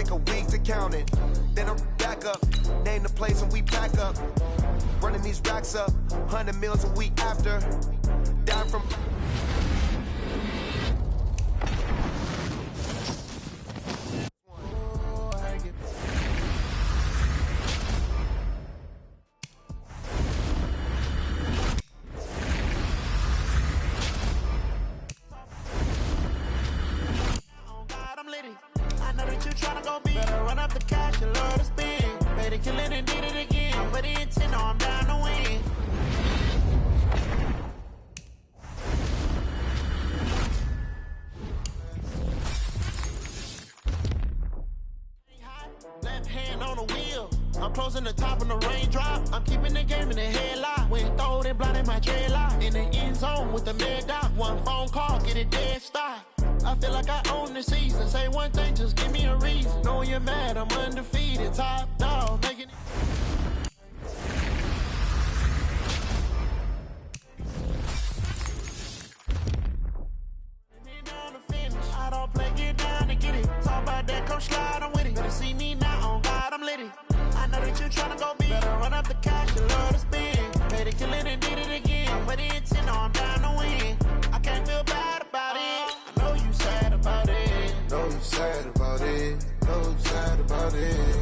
take a week to count it. Then I'm back up, name the place and we pack up. Running these racks up, 100 meals a week after. Down from... Closing the top on the raindrop. I'm keeping the game in the headlock. When throwed and blinded my dreadlock. In the end zone with the mad dot. One phone call, get it dead stop. I feel like I own the season. Say one thing, just give me a reason. Knowing you're mad, I'm undefeated. Top dog, making it. I don't play, get down and get it. Talk about that, come slide, I'm with it. Better see me now, on God, I'm lit it. I know that you tryna go big. Better run up the cash, you love to spend. Made it, kill it, and did it again. But the intent, no, I'm down to win. I can't feel bad about it. I know you sad about it. Know you sad about it. Know you sad about it.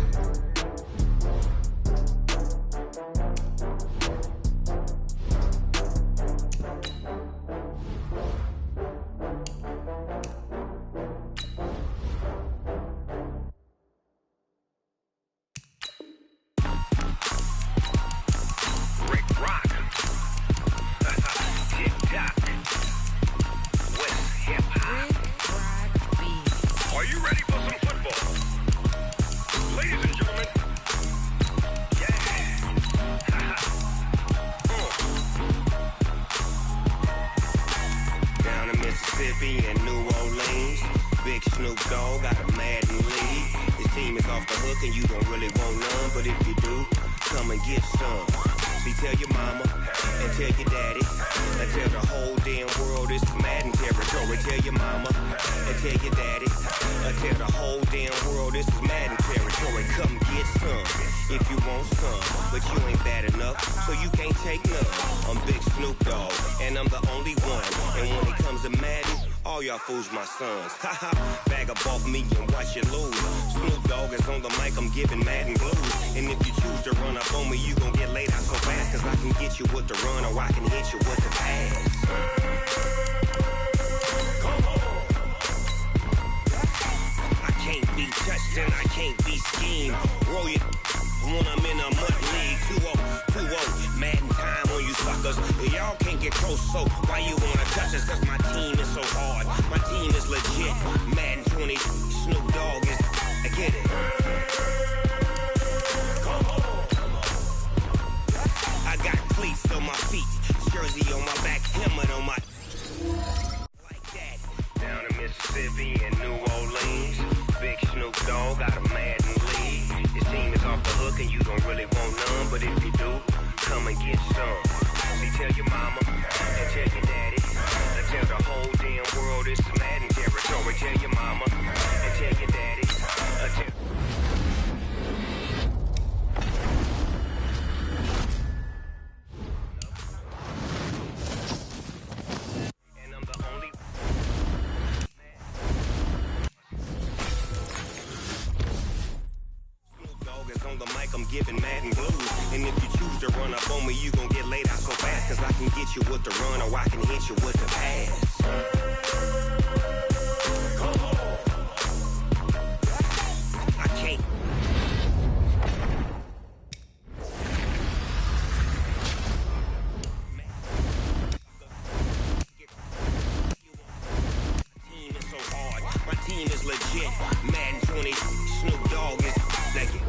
And you don't really want none, but if you do, come and get some. See, tell your mama and tell your daddy and tell the whole damn world this is Madden territory. Tell your mama and tell your daddy and tell the whole damn world this is Madden territory. Come get some if you want some, but you ain't bad enough, so you can't take none. I'm Big Snoop Dogg, and I'm the only one. And when it comes to Madden, all y'all fools my sons. Haha, bag up off me and watch you lose. Snoop Dogg is on the mic, I'm giving Madden blues. And if you choose to run up on me, you gon' get laid out so fast. Cause I can get you with the run or I can hit you with the pass. I can't be touched and I can't be schemed. Roll you when I'm in a mud league. 2-0, 2-0, Madden time on you suckers. Y'all can't get close, so why you wanna touch us? Cause my team is so hard, my team is legit. Madden 20, Snoop Dogg is, I get it. I got cleats on my feet, jersey on my back, helmet on my... Like that. Down in Mississippi and New Orleans, Big Snoop Dogg got a Madden league. His team is off the hook and you don't really want none, but if you do, come and get some. See, tell your mama and tell your daddy and tell the whole damn world it's Madden territory. Tell your mama and tell your daddy and tell... And I'm the only... Snoop Dogg is on the mic, I'm giving Madden blues. And if you choose to run up on me, you gon' get laid out so fast. Cause I can get you with the run or I can hit you with the pass. I can't. My team is so hard, my team is legit. Madden 20, Snoop Dogg is like it.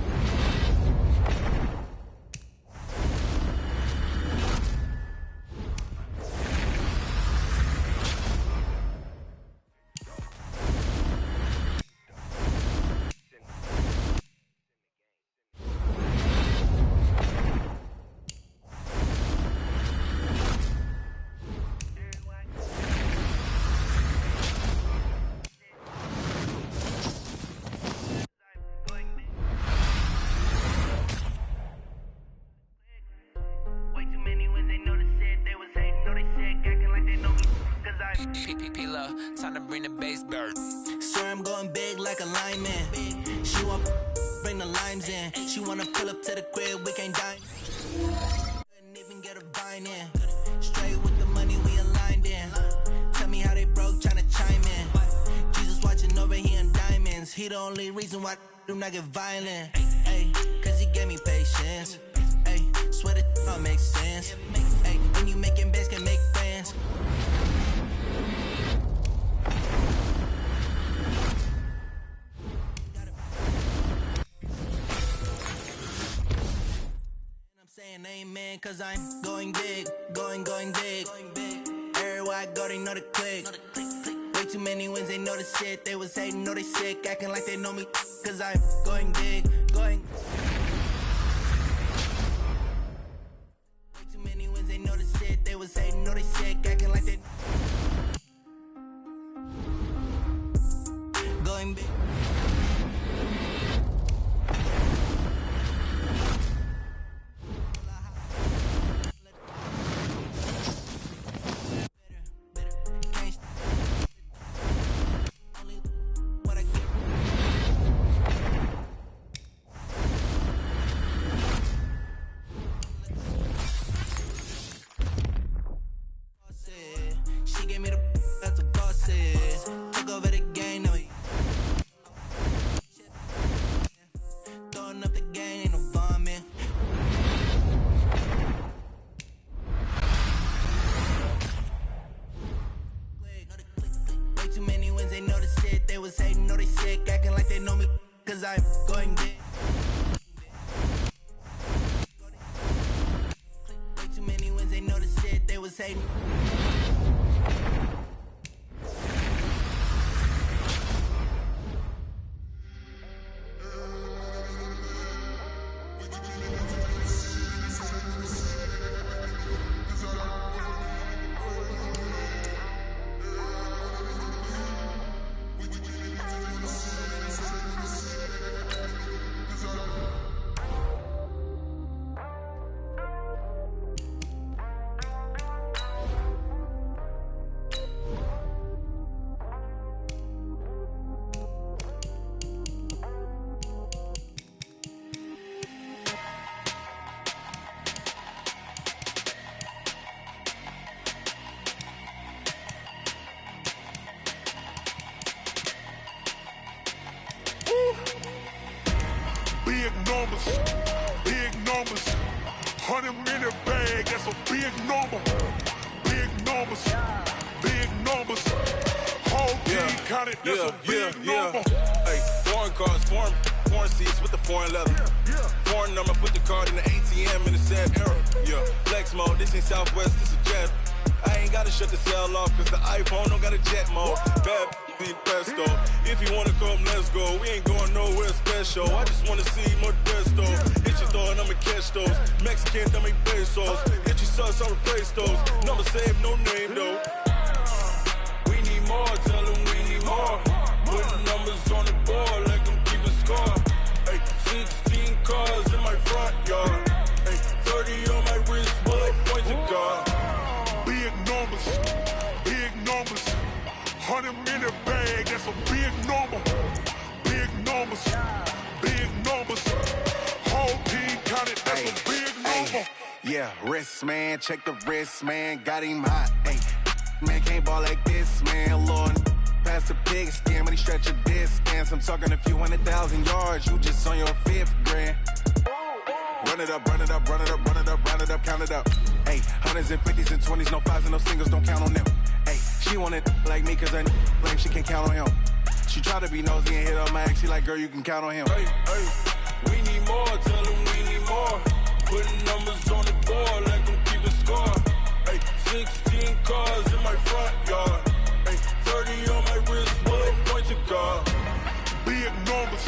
Time to bring the bass back. Swear I'm going big like a lineman. She want bring the limes in. She wanna pull up to the crib, we can't dine. Couldn't even get a vine in. Straight with the money we aligned in. Tell me how they broke, tryna chime in. Jesus watching over here in diamonds. He the only reason why I do not get violent. Ay, cause he gave me patience. Ay, swear that all makes sense. Ay, when you making bands can make friends. Saying amen, cause I'm going big, going big. Everywhere I go, they know the click. Way too many wins, they know the shit. They was hating, know they sick, acting like they know me, cause I'm going big, going. Way too many wins, they know the shit. They was hating, know they sick, acting like they. Going big. She gave me the that's the boss is. Took over the game, now we throwing up the game, ain't no bombing. Way too many wins, they know the shit. They was hating, know they sick, acting like they know me, cause I'm going big. Way too many wins, they know the shit. They was hating. Big numbers, 100-minute bag, that's a big number. Big numbers, whole team counted, that's a big number. Hey, foreign cars, foreign seats with the foreign leather. Foreign number, put the card in the ATM in the sad era. Yeah, flex mode, this ain't Southwest, this a jet. I ain't gotta shut the cell off, cause the iPhone don't got a jet mode. Bad be pesto. If you wanna come, let's go. We ain't going nowhere special. I just wanna see more desto. Hit your thought, I'ma catch those. Mexican, that make pesos. Hit your sus, I'll replace those. Number saved, no name though. We need more, tell them we need more. Putting numbers on the board like I'm keeping score. Hey, 16 cars in my front yard. Hey, 30 on my wrist, bullet point to God. Big numbers, 100-minute bag, that's a big number. Big numbers, whole team counted, that's a big number. Yeah, wrist man, check the wrist man, got him hot. Ay, man can't ball like this, man. Lord, past the pig skin, but he stretch a distance. I'm talking a few 100,000 yards, you just on your 5th grand. Run it up, count it up. Ay, hundreds and 50s and 20s, no 5s and no singles, don't count on them. Ay, she want it like me, cause her claim she can count on him. She try to be nosy and hit up my ex, she like, girl, you can count on him. Hey, we need more, tell them we need more. Putting numbers on the board like I'm keeping score. Hey, 16 cars in my front yard. Hey, 30 on my wrist, bullet point to God. Big numbers,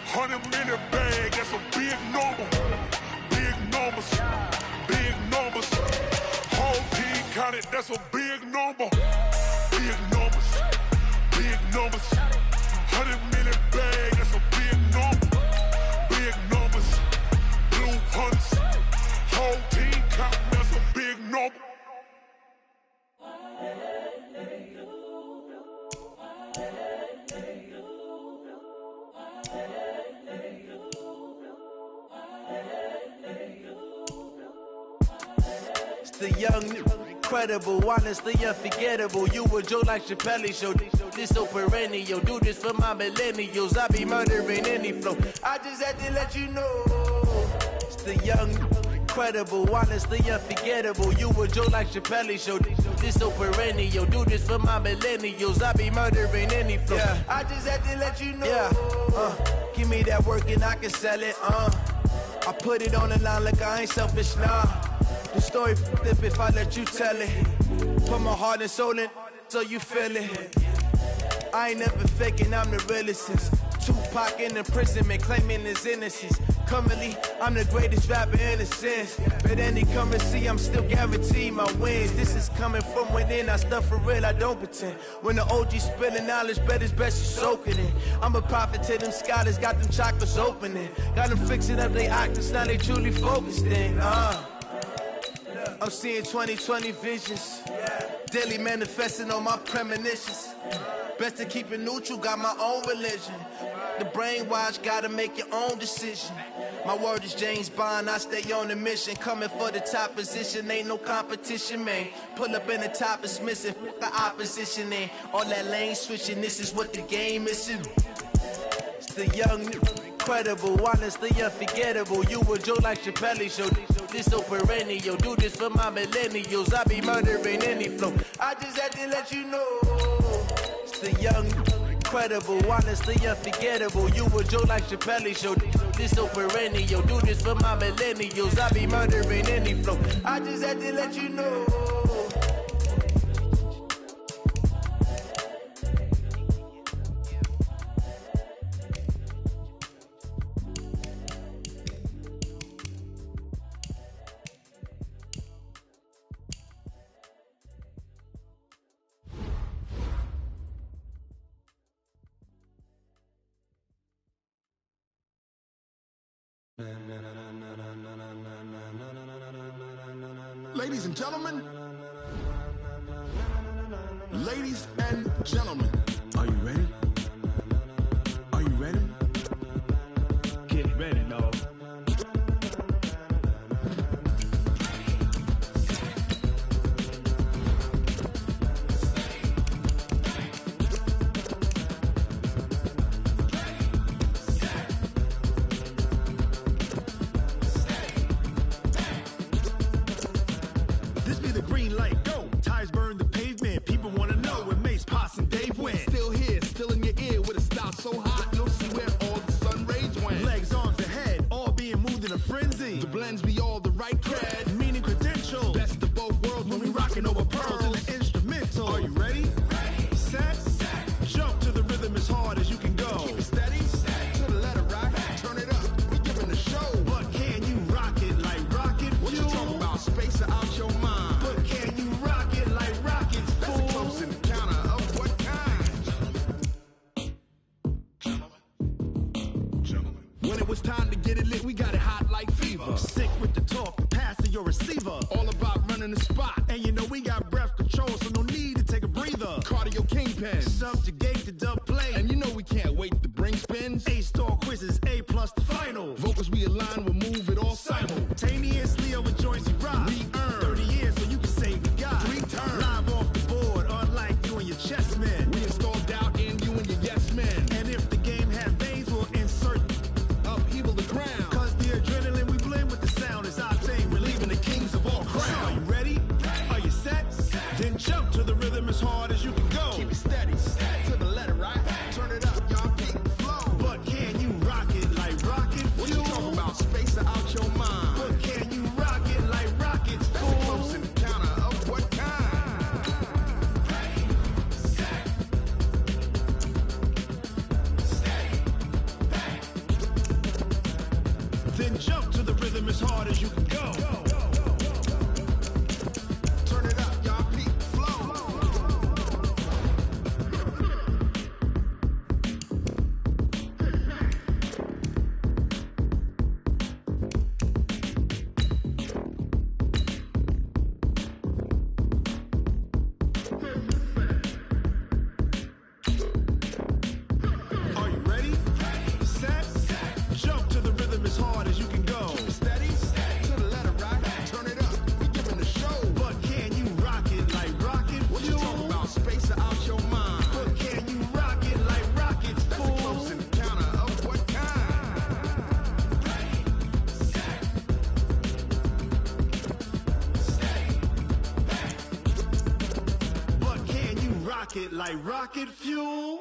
100-minute bag, that's a big number. Big numbers, whole team counted, that's a big number. Big numbers, 100-minute bag, that's a big number. Big numbers, blue hunts, whole team counting, that's a big number. It's the young, incredible, honestly unforgettable. You a Joe like Chappelle show. This so perennial. Do this for my millennials. I be murdering any flow. I just had to let you know. It's the young, incredible, honestly unforgettable. You a Joe like Chappelle show. This so perennial. Do this for my millennials. I be murdering any flow. Yeah. I just had to let you know. Yeah. Give me that work and I can sell it. I put it on the line like I ain't selfish, nah. The story flip if I let you tell it. Put my heart and soul in so you feel it. I ain't never faking, I'm the realest since Tupac in imprisonment, claiming his innocence. Currently, I'm the greatest rapper in a sense. But any currency, I'm still guaranteed my wins. This is coming from within, I stuff for real, I don't pretend. When the OG spilling knowledge, bet it's best you soak it in. I'm a prophet to them scholars, got them chakras opening. Got them fixing up they octaves, now they truly focused in. I'm seeing 2020 visions. Daily manifesting on my premonitions. Best to keep it neutral, got my own religion. The brainwash, gotta make your own decision. My word is James Bond, I stay on the mission. Coming for the top position, ain't no competition, man. Pull up in the top is missing, the opposition in. All that lane switching, this is what the game is. It's the young, incredible, honestly unforgettable. You a Joe like Chappelle show. This so perennial. Do this for my millennials. I be murdering any flow. I just had to let you know. It's the young, incredible, honestly unforgettable. You a Joe like Chappelle show. This so perennial. Do this for my millennials. I be murdering any flow. I just had to let you know. Ladies and gentlemen, ladies and gentlemen, are you ready? Are you ready? Get ready, dog. it like rocket fuel.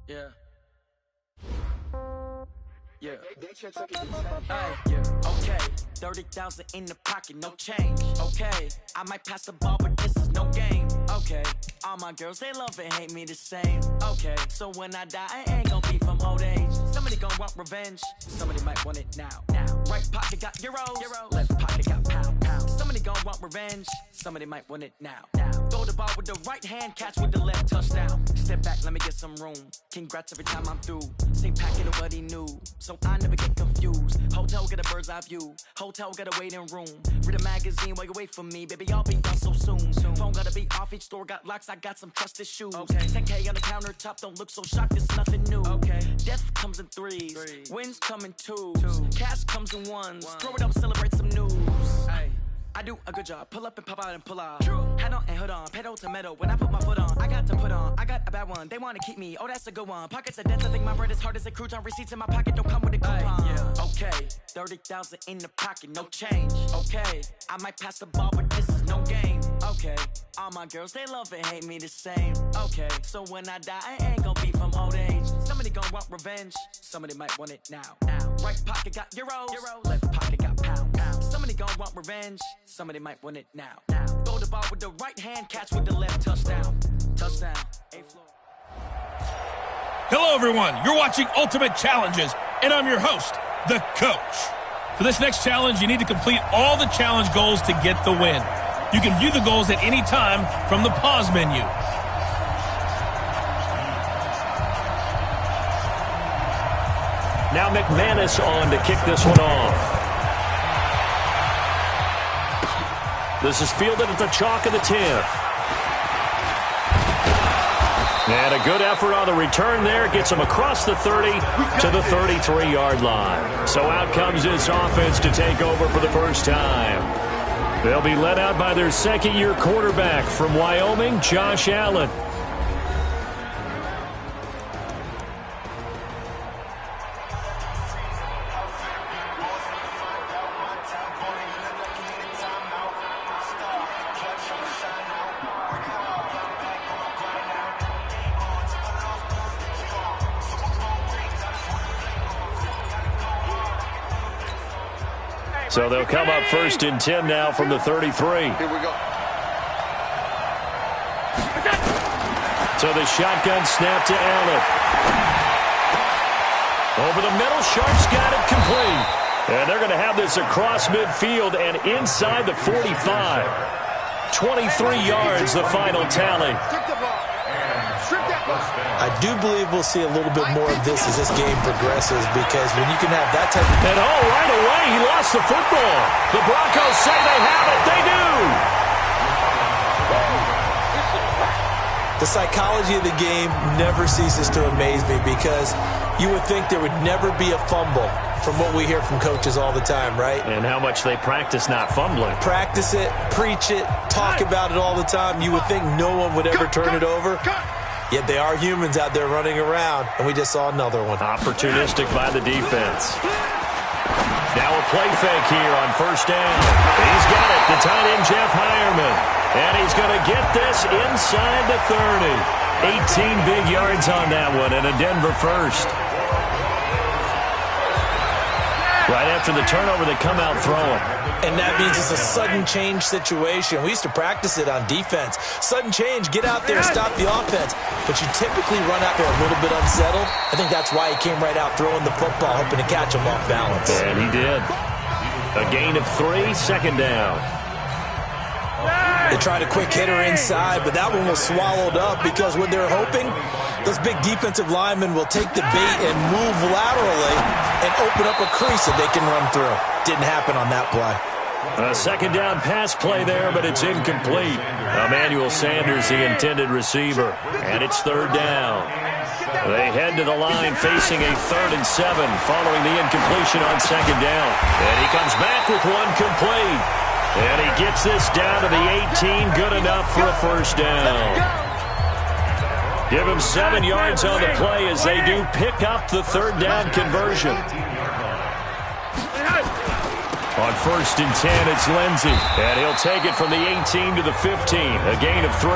Yeah. Yeah. Yeah. Okay. 30,000 in the pocket, no change. Okay. I might pass the ball, but this is no game. Okay. All my girls, they love and hate me the same. Okay. So when I die, I ain't gonna be from old age. Somebody gonna want revenge. Somebody might want it now. Right pocket got euros. Left pocket got pound. Somebody gonna want revenge. Somebody might want it now. Throw the ball with the right hand, catch with the left, touchdown. Step back, let me get some room. Congrats every time I'm through. Same packet of what he knew, so I never get confused. Hotel get a bird's eye view. Hotel get a waiting room. Read a magazine while you wait for me, baby. I'll be done so soon. Phone gotta be off. Each store got locks. I got some trusted shoes. Okay. 10K on the countertop. Don't look so shocked. It's nothing new. Okay. Death comes in threes. Wins come in twos. Cash comes in ones. Throw it up, celebrate some news. Hey. I do a good job. Pull up and pop out and pull out. Hat on and hood on. Pedal to metal. When I put my foot on, I got to put on. I got a bad one. They want to keep me. Oh, that's a good one. Pockets are dense. I think my bread is hard as a crouton. Receipts in my pocket don't come with a coupon. Yeah. Okay. 30,000 in the pocket. No change. Okay. I might pass the ball, but this is no game. Okay. All my girls, they love and hate me the same. Okay. So when I die, I ain't gonna be from old age. Somebody gonna want revenge. Somebody might want it now. Right pocket got euros. Left pocket got pound. Somebody gonna want revenge. Somebody might want it now. Throw the ball with the right hand, catch with the left, touchdown. Touchdown. Hello, everyone. You're watching Ultimate Challenges, and I'm your host, the Coach. For this next challenge, you need to complete all the challenge goals to get the win. You can view the goals at any time from the pause menu. Now McManus on to kick this one off. This is fielded at the chalk of the 10. And a good effort on the return there. Gets him across the 30 to the 33-yard line. So out comes this offense to take over for the first time. They'll be led out by their second-year quarterback from Wyoming, Josh Allen. So they'll come up 1st and 10 now from the 33. Here we go. So the shotgun snap to Allen. Over the middle, Sharp's got it complete. And they're going to have this across midfield and inside the 45. 23 yards, the final tally. I do believe we'll see a little bit more of this as this game progresses, because when you can have that type of... And right away, he lost the football. The Broncos say they have it. They do. The psychology of the game never ceases to amaze me, because you would think there would never be a fumble from what we hear from coaches all the time, right? And how much they practice not fumbling. Practice it, preach it, talk about it all the time. You would think no one would ever turn it over. Yet they are humans out there running around, and we just saw another one. Opportunistic by the defense. Now a play fake here on 1st down. He's got it, the tight end Jeff Hireman. And he's going to get this inside the 30. 18 big yards on that one, and a Denver first. Right after the turnover, they come out throwing. And that means it's a sudden change situation. We used to practice it on defense. Sudden change, get out there, stop the offense. But you typically run out there a little bit unsettled. I think that's why he came right out throwing the football, hoping to catch him off balance. And he did. A gain of 3, 2nd down. They tried a quick hitter inside, but that one was swallowed up, because what they're hoping, those big defensive linemen will take the bait and move laterally and open up a crease that they can run through. Didn't happen on that play. A 2nd down pass play there, but it's incomplete. Emmanuel Sanders, the intended receiver, and it's 3rd down. They head to the line facing a 3rd and 7 following the incompletion on 2nd down. And he comes back with one complete. And he gets this down to the 18, good enough for a 1st down. Give him 7 yards on the play as they do pick up the third down conversion. On 1st and 10, it's Lindsey. And he'll take it from the 18 to the 15, a gain of 3.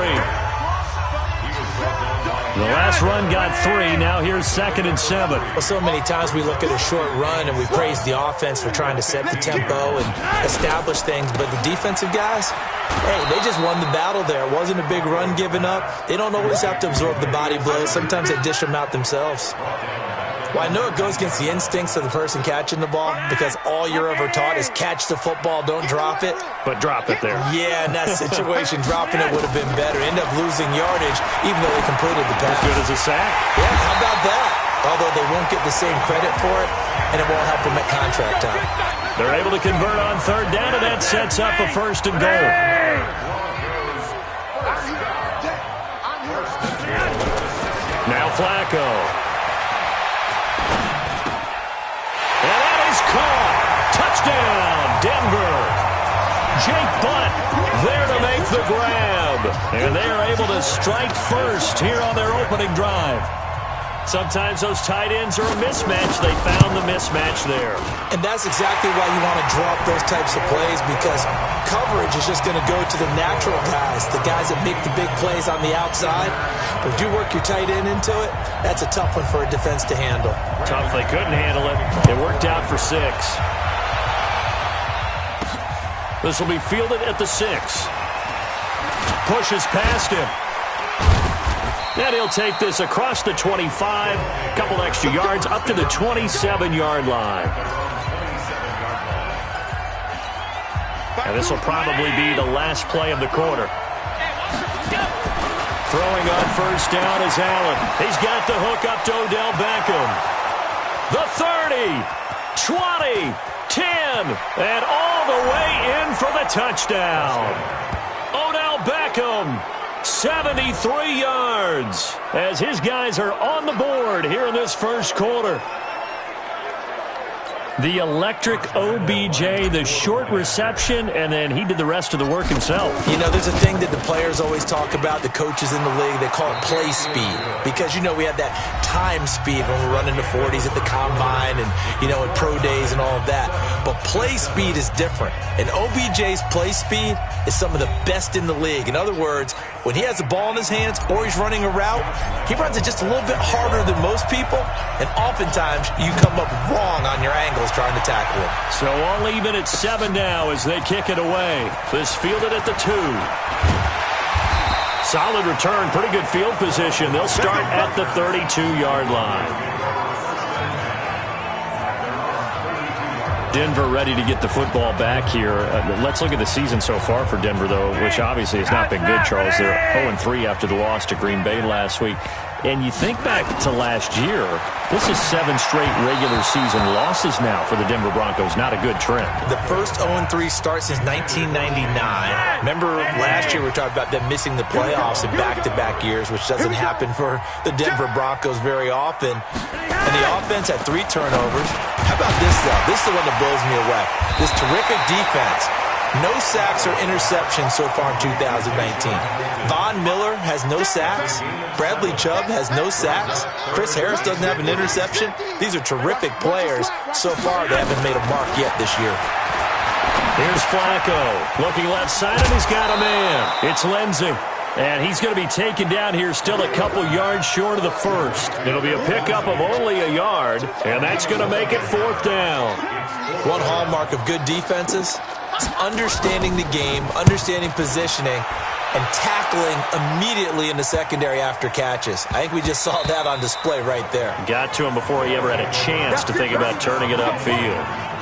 The last run got 3. Now here's 2nd and 7. Well, so many times we look at a short run and we praise the offense for trying to set the tempo and establish things. But the defensive guys, hey, they just won the battle there. It wasn't a big run given up. They don't always have to absorb the body blows. Sometimes they dish them out themselves. Well, I know it goes against the instincts of the person catching the ball because all you're ever taught is catch the football, don't drop it. But drop it there. Yeah, in that situation, dropping it would have been better. End up losing yardage even though they completed the pass. As good as a sack. Yeah, how about that? Although they won't get the same credit for it, and it won't help them at contract time. They're able to convert on 3rd down, and that sets up a 1st and goal. Now Flacco. And that is caught. Touchdown, Denver. Jake Butt there to make the grab. And they are able to strike first here on their opening drive. Sometimes those tight ends are a mismatch. They found the mismatch there. And that's exactly why you want to drop those types of plays, because coverage is just going to go to the natural guys, the guys that make the big plays on the outside. But if you work your tight end into it, that's a tough one for a defense to handle. Tough. They couldn't handle it. It worked out for 6. This will be fielded at the 6. Pushes past him. And he'll take this across the 25, couple extra yards, up to the 27-yard line. And this will probably be the last play of the quarter. Throwing on 1st down is Allen. He's got the hook up to Odell Beckham. The 30, 20, 10, and all the way in for the touchdown. Odell Beckham. 73 yards as his guys are on the board here in this first quarter. The electric OBJ, the short reception, and then he did the rest of the work himself. You know, there's a thing that the players always talk about, the coaches in the league, they call it play speed. Because, you know, we have that time speed when we're running the 40s at the combine and, you know, at pro days and all of that. But play speed is different. And OBJ's play speed is some of the best in the league. In other words, when he has the ball in his hands or he's running a route, he runs it just a little bit harder than most people. And oftentimes, you come up wrong on your angles trying to tackle him. So all even at 7 now as they kick it away. This fielded at the 2. Solid return, pretty good field position. They'll start at the 32-yard line. Denver ready to get the football back here. Let's look at the season so far for Denver, though, which obviously has not been good, Charles. They're 0-3 after the loss to Green Bay last week. And you think back to last year, this is 7 straight regular season losses now for the Denver Broncos. Not a good trend. The first 0-3 start since 1999. Remember last year we were talking about them missing the playoffs in back-to-back years, which doesn't happen for the Denver Broncos very often. And the offense had 3 turnovers. How about this, though? This is the one that blows me away. This terrific defense. No sacks or interceptions so far in 2019. Von Miller has no sacks. Bradley Chubb has no sacks. Chris Harris doesn't have an interception. These are terrific players. So far, they haven't made a mark yet this year. Here's Flacco. Looking left side, and he's got a man. It's Lindsey. And he's going to be taken down here still a couple yards short of the first. It'll be a pickup of only a yard, and that's going to make it 4th down. One hallmark of good defenses is understanding the game, understanding positioning, and tackling immediately in the secondary after catches. I think we just saw that on display right there. Got to him before he ever had a chance to think about turning it upfield.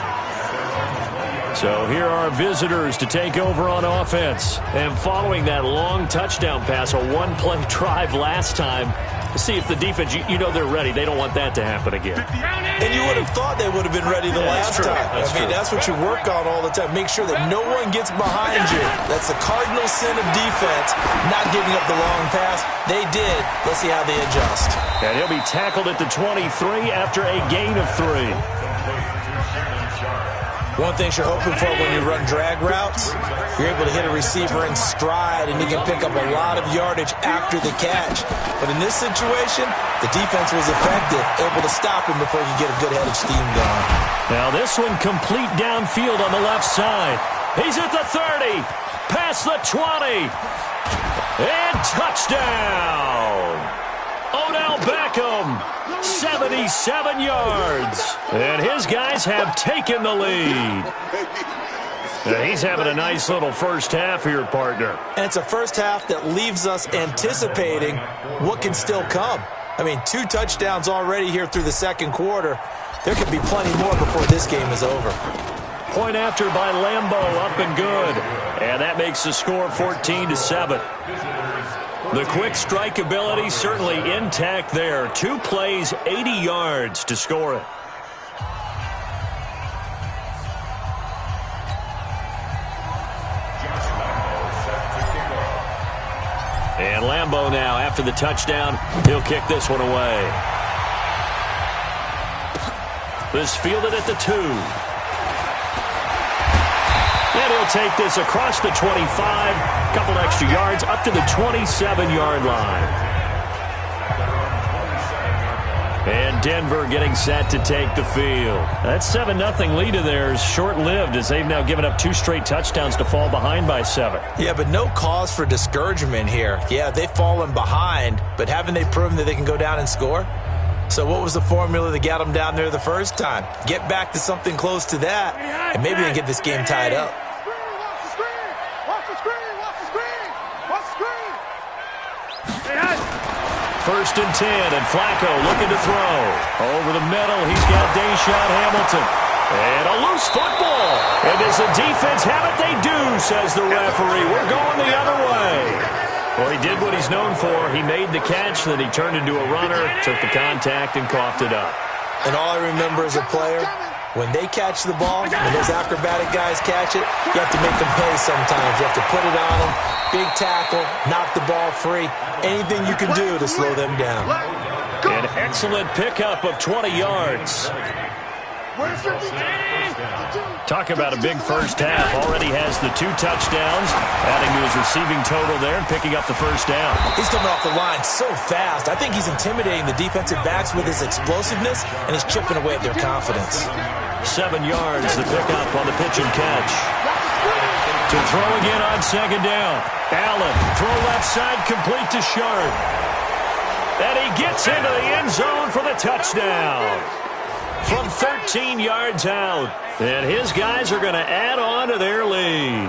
So here are visitors to take over on offense. And following that long touchdown pass, a 1-play drive last time, to see if the defense, you know they're ready. They don't want that to happen again. And you would have thought they would have been ready the last time. That's what you work on all the time. Make sure that no one gets behind you. That's the cardinal sin of defense, not giving up the long pass. They did. Let's see how they adjust. And he'll be tackled at the 23 after a gain of 3. One thing you're hoping for when you run drag routes, you're able to hit a receiver in stride, and you can pick up a lot of yardage after the catch. But in this situation, the defense was effective, able to stop him before he could get a good head of steam going. Now this one complete downfield on the left side. He's at the 30, past the 20, and touchdown! Odell Beckham, 77 yards. And his guys have taken the lead. He's having a nice little first half here, partner. And it's a first half that leaves us anticipating what can still come. I mean, 2 touchdowns already here through the second quarter. There could be plenty more before this game is over. Point after by Lambo, up and good. And that makes the score 14-7. The quick strike ability certainly intact there. 2 plays, 80 yards to score it. And Lambo now, after the touchdown, he'll kick this one away. This fielded at the 2. And he'll take this across the 25, couple extra yards, up to the 27-yard line. And Denver getting set to take the field. That 7-0 lead of theirs short-lived as they've now given up 2 straight touchdowns to fall behind by 7. Yeah, but no cause for discouragement here. Yeah, they've fallen behind, but haven't they proven that they can go down and score? So what was the formula that got them down there the first time? Get back to something close to that, and maybe they get this game tied up. First and 10, and Flacco looking to throw. Over the middle, he's got Deshaun Hamilton. And a loose football. And does the defense have it? They do, says the referee. We're going the other way. Well, he did what he's known for. He made the catch, then he turned into a runner, took the contact, and coughed it up. And all I remember as a player, when they catch the ball, when those acrobatic guys catch it, you have to make them pay sometimes. You have to put it on them, big tackle, knock the ball free, anything you can do to slow them down. An excellent pickup of 20 yards. Talk about a big first half. Already has the 2 touchdowns, adding to his receiving total there and picking up the first down. He's coming off the line so fast. I think he's intimidating the defensive backs with his explosiveness, and he's chipping away at their confidence. 7 yards, the pickup on the pitch and catch. To throw again on second down. Allen, throw left side, complete to Sharp. And he gets into the end zone for the touchdown. From 13 yards out. And his guys are going to add on to their lead.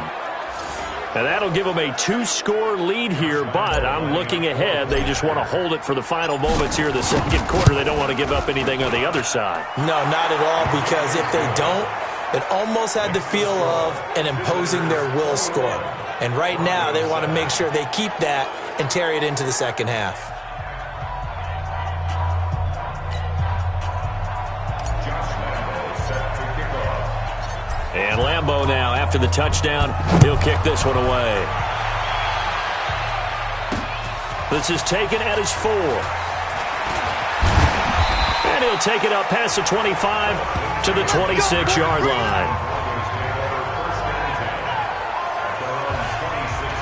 And that'll give them a 2-score lead here, but I'm looking ahead. They just want to hold it for the final moments here in the second quarter. They don't want to give up anything on the other side. No, not at all, because if they don't, it almost had the feel of an imposing their will score. And right now, they want to make sure they keep that and carry it into the second half. And Lambo now, after the touchdown, he'll kick this one away. This is taken at his 4. And he'll take it up past the 25 to the 26-yard line.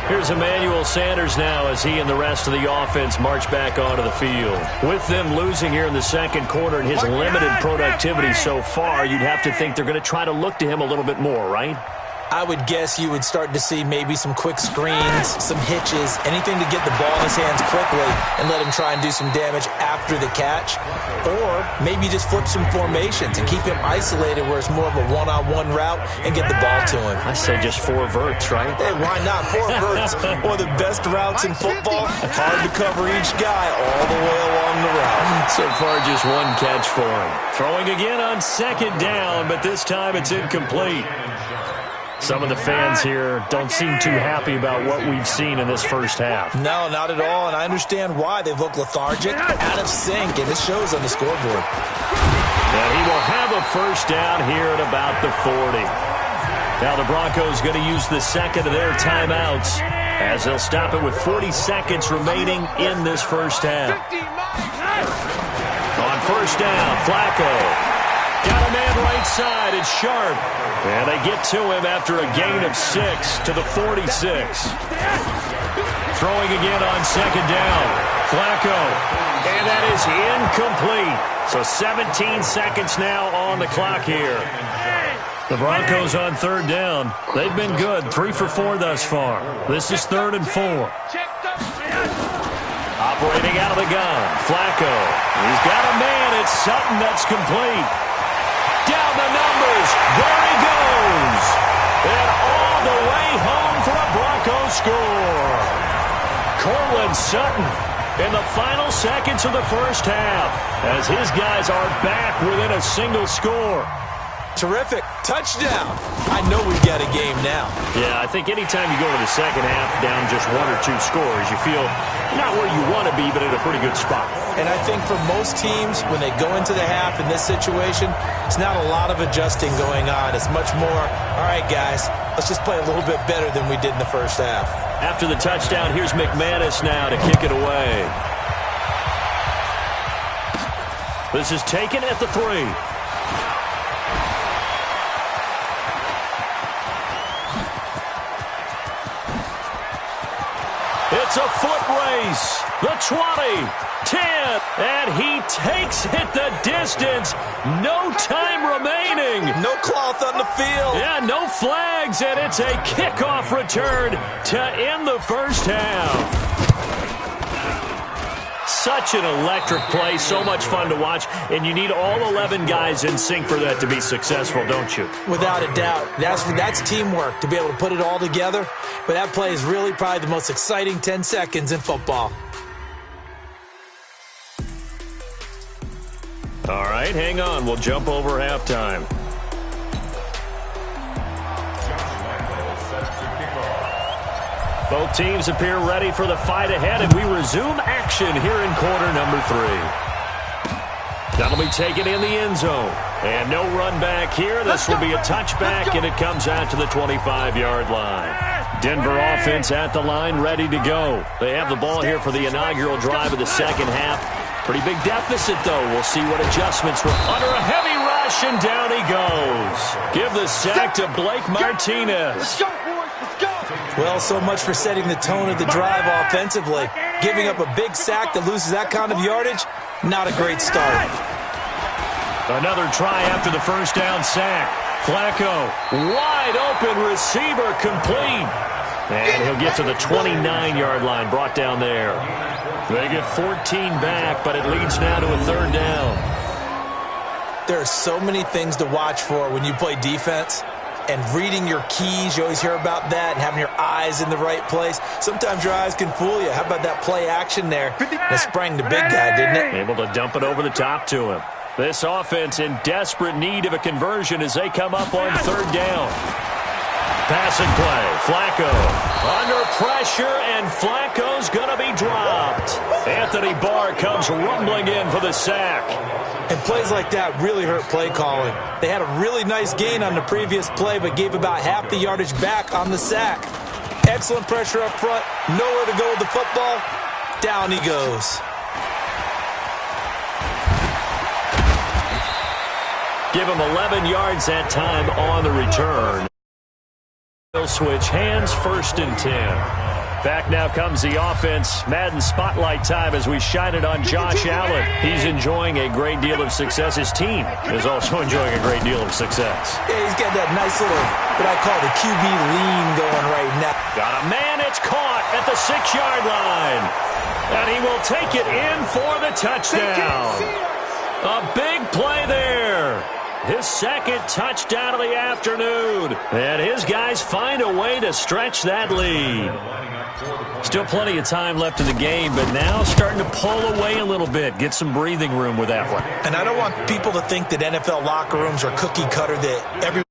Here's Emmanuel Sanders now as he and the rest of the offense march back onto the field. With them losing here in the second quarter and his limited productivity so far, you'd have to think they're going to try to look to him a little bit more, right? I would guess you would start to see maybe some quick screens, some hitches, anything to get the ball in his hands quickly and let him try and do some damage after the catch. Or maybe just flip some formations and keep him isolated where it's more of a one-on-one route and get the ball to him. I say just 4 verts, right? Hey, why not? 4 verts. One of the best routes in football. Hard to cover each guy all the way along the route. So far, just 1 catch for him. Throwing again on second down, but this time it's incomplete. Some of the fans here don't seem too happy about what we've seen in this first half. No, not at all, and I understand why. They've looked lethargic, out of sync, and it shows on the scoreboard. And he will have a first down here at about the 40. Now the Broncos going to use the second of their timeouts as they'll stop it with 40 seconds remaining in this first half. On first down, Flacco. Got a man right side. It's Sharp. And they get to him after a gain of 6 to the 46. Throwing again on second down. Flacco. And that is incomplete. So 17 seconds now on the clock here. The Broncos on third down. They've been good. 3 for 4 thus far. This is 3rd and 4. Operating out of the gun. Flacco. He's got a man. It's Sutton that's complete. Down the numbers. There he goes. And all the way home for a Broncos score. Cortland Sutton in the final seconds of the first half as his guys are back within a single score. Terrific. Touchdown. I know we've got a game now. Yeah, I think anytime you go into the second half down just 1 or 2 scores, you feel not where you want to be, but at a pretty good spot. And I think for most teams, when they go into the half in this situation, it's not a lot of adjusting going on. It's much more, all right, guys, let's just play a little bit better than we did in the first half. After the touchdown, here's McManus now to kick it away. This is taken at the 3. It's a foot race. The 20, 10, and he takes it the distance. No time remaining. No cloth on the field. Yeah, no flags, and it's a kickoff return to end the first half. Such an electric play, so much fun to watch, and you need all 11 guys in sync for that to be successful, don't you? Without a doubt. That's teamwork, to be able to put it all together. But that play is really probably the most exciting 10 seconds in football. All right, hang on. We'll jump over halftime. Both teams appear ready for the fight ahead, and we resume action here in quarter number 3. That'll be taken in the end zone. And no run back here. This will be a touchback, and it comes out to the 25-yard line. Denver offense at the line, ready to go. They have the ball here for the inaugural drive of the second half. Pretty big deficit, though. We'll see what adjustments were under a heavy rush, and down he goes. Give the sack to Blake Martinez. Let's go, boys. Let's go. Well, so much for setting the tone of the drive offensively. Giving up a big sack that loses that kind of yardage, not a great start. Another try after the first down sack. Flacco, wide open receiver, complete. And he'll get to the 29-yard line, brought down there. They get 14 back, but it leads now to a 3rd down. There are so many things to watch for when you play defense. And reading your keys, you always hear about that, and having your eyes in the right place. Sometimes your eyes can fool you. How about that play action there? That sprang the big guy, didn't it? Able to dump it over the top to him. This offense in desperate need of a conversion as they come up on 3rd down. Passing play. Flacco under pressure, and Flacco's going to be dropped. Anthony Barr comes rumbling in for the sack. And plays like that really hurt play calling. They had a really nice gain on the previous play, but gave about half the yardage back on the sack. Excellent pressure up front. Nowhere to go with the football. Down he goes. Give him 11 yards that time on the return. They'll switch hands, 1st and 10. Back now comes the offense. Madden spotlight time as we shine it on Josh Allen. He's enjoying a great deal of success. His team is also enjoying a great deal of success. Yeah, he's got that nice little, what I call the QB lean going right now. Got a man, it's caught at the 6-yard line. And he will take it in for the touchdown. A big play there. His 2nd touchdown of the afternoon. And his guys find a way to stretch that lead. Still plenty of time left in the game, but now starting to pull away a little bit. Get some breathing room with that one. And I don't want people to think that NFL locker rooms are cookie cutter, that every